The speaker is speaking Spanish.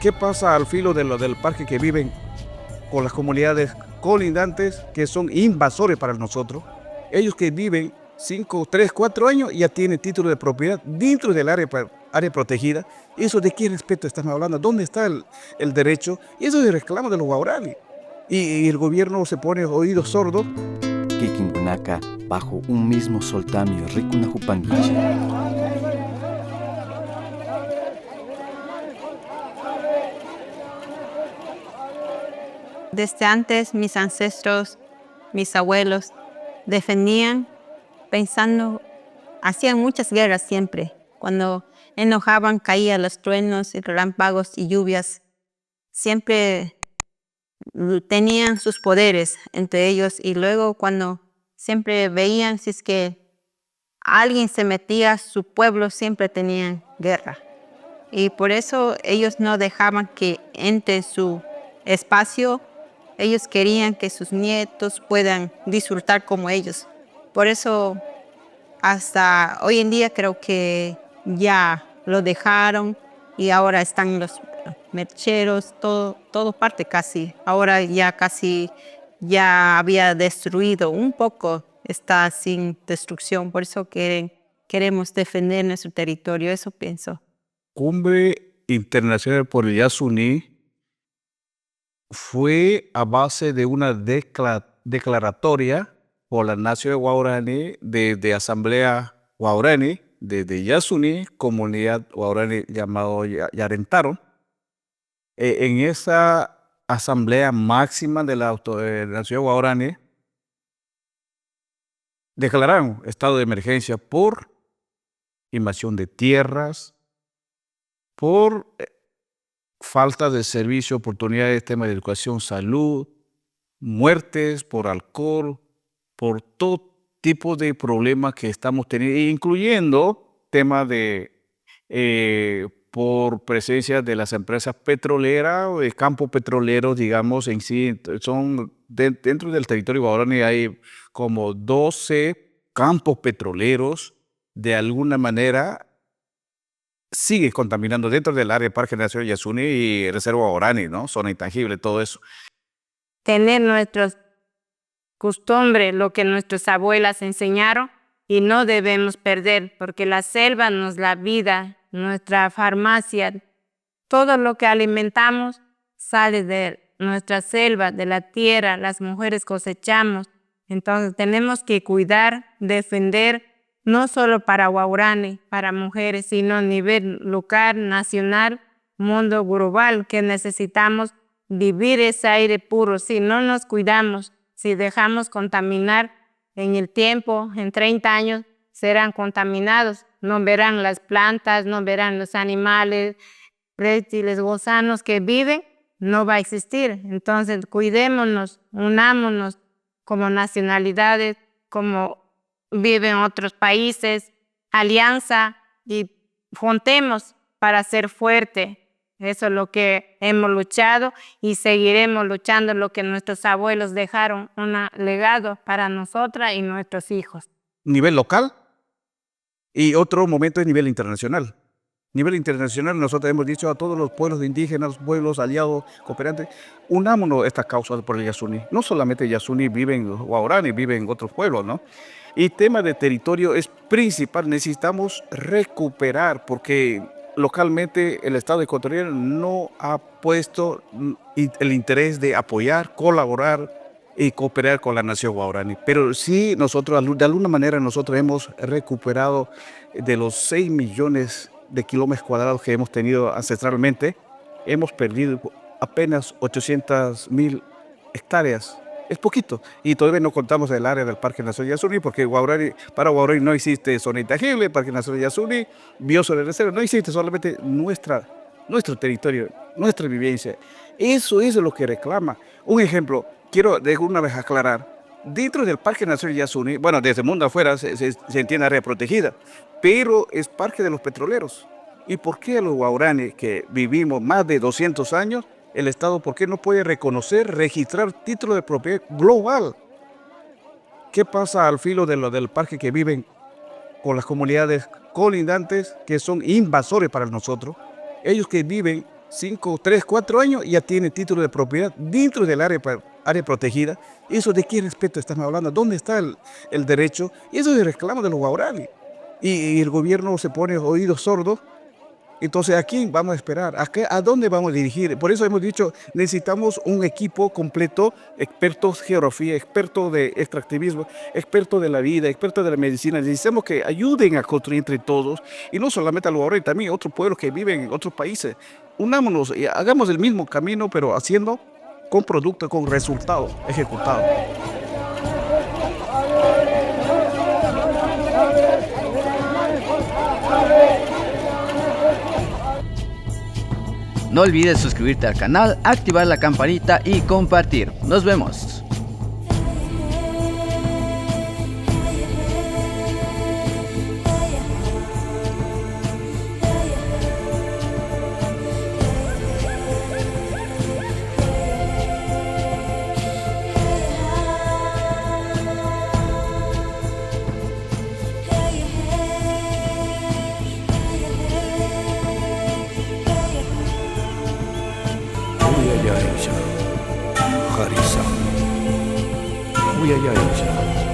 ¿Qué pasa al filo de lo del parque que viven con las comunidades colindantes que son invasores para nosotros? Ellos que viven 5, 3, 4 años ya tienen título de propiedad dentro del área protegida. ¿Eso de qué respeto estamos hablando? ¿Dónde está el derecho? Y eso es el reclamo de los guaraní. Y el gobierno se pone oídos sordos. Kikinkunaka bajo un mismo soltamio rikunahupanguichi. Desde antes mis ancestros, mis abuelos, defendían pensando, hacían muchas guerras siempre. Cuando enojaban caían los truenos y relámpagos y lluvias. Siempre tenían sus poderes entre ellos y luego cuando siempre veían si es que alguien se metía, su pueblo siempre tenían guerra. Y por eso ellos no dejaban que entre su espacio. Ellos querían que sus nietos puedan disfrutar como ellos. Por eso hasta hoy en día creo que ya lo dejaron y ahora están los mercheros, todo parte casi. Ahora ya casi ya había destruido un poco, está sin destrucción. Por eso queremos defender nuestro territorio, eso pienso. Cumbre Internacional por el Yasuní fue a base de una declaratoria por la nación guaraní de Asamblea Guaraní, de Yasuní, comunidad guaraní llamado Yarentaro. En esa asamblea máxima de la nación guaraní, declararon estado de emergencia por invasión de tierras, por falta de servicio, oportunidades, temas de educación, salud, muertes por alcohol, por todo tipo de problemas que estamos teniendo, incluyendo temas de por presencia de las empresas petroleras o de campos petroleros, digamos, en sí, son dentro del territorio guaraní hay como 12 campos petroleros, de alguna manera sigue contaminando dentro del área de Parque Nacional Yasuní y Reserva Guaraní, ¿no? Zona intangible, todo eso. Tener nuestras costumbres, lo que nuestras abuelas enseñaron, y no debemos perder, porque la selva nos da vida, nuestra farmacia, todo lo que alimentamos sale de nuestra selva, de la tierra, las mujeres cosechamos. Entonces tenemos que cuidar, defender, no solo para guaraní, para mujeres, sino a nivel local, nacional, mundo global, que necesitamos vivir ese aire puro. Si no nos cuidamos, si dejamos contaminar en el tiempo, en 30 años serán contaminados. No verán las plantas, no verán los animales, reptiles, gusanos que viven, no va a existir. Entonces cuidémonos, unámonos como nacionalidades, como viven otros países, alianza y juntemos para ser fuerte. Eso es lo que hemos luchado y seguiremos luchando, lo que nuestros abuelos dejaron, un legado para nosotras y nuestros hijos. Nivel local y otro momento es nivel internacional. Nivel internacional nosotros hemos dicho a todos los pueblos indígenas, pueblos aliados, cooperantes, unámonos a estas causas por el Yasuní. No solamente Yasuní viven los guaraní, viven otros pueblos, ¿no? Y tema de territorio es principal, necesitamos recuperar porque localmente el Estado ecuatoriano no ha puesto el interés de apoyar, colaborar y cooperar con la nación guaraní. Pero sí nosotros, de alguna manera, nosotros hemos recuperado de los 6 millones de kilómetros cuadrados que hemos tenido ancestralmente, hemos perdido apenas 800.000 hectáreas. Es poquito. Y todavía no contamos el área del Parque Nacional Yasuní, porque para Guaraní no existe zona intangible, Parque Nacional Yasuní, biosfera de reserva, no existe, solamente nuestro territorio, nuestra vivencia. Eso es lo que reclama. Un ejemplo, quiero de una vez aclarar, dentro del Parque Nacional Yasuní, bueno, desde el mundo afuera se entiende área protegida, pero es parque de los petroleros. ¿Y por qué los guaraní que vivimos más de 200 años, el Estado, por qué no puede reconocer, registrar título de propiedad global? ¿Qué pasa al filo de lo del parque que viven con las comunidades colindantes que son invasores para nosotros? Ellos que viven 5, 3, 4 años y ya tiene título de propiedad dentro del área protegida. ¿Eso de qué respeto estamos hablando? ¿Dónde está el derecho? Y eso es el reclamo de los guaraní. Y el gobierno se pone oídos sordos. Entonces, ¿a quién vamos a esperar? ¿A dónde vamos a dirigir? Por eso hemos dicho, necesitamos un equipo completo, expertos en geografía, expertos de extractivismo, expertos de la vida, expertos de la medicina. Necesitamos que ayuden a construir entre todos, y no solamente a los guaraní, también a otros pueblos que viven en otros países. Unámonos y hagamos el mismo camino, pero haciendo con producto, con resultados ejecutados. No olvides suscribirte al canal, activar la campanita y compartir. Nos vemos. Harisa. Uyayayja.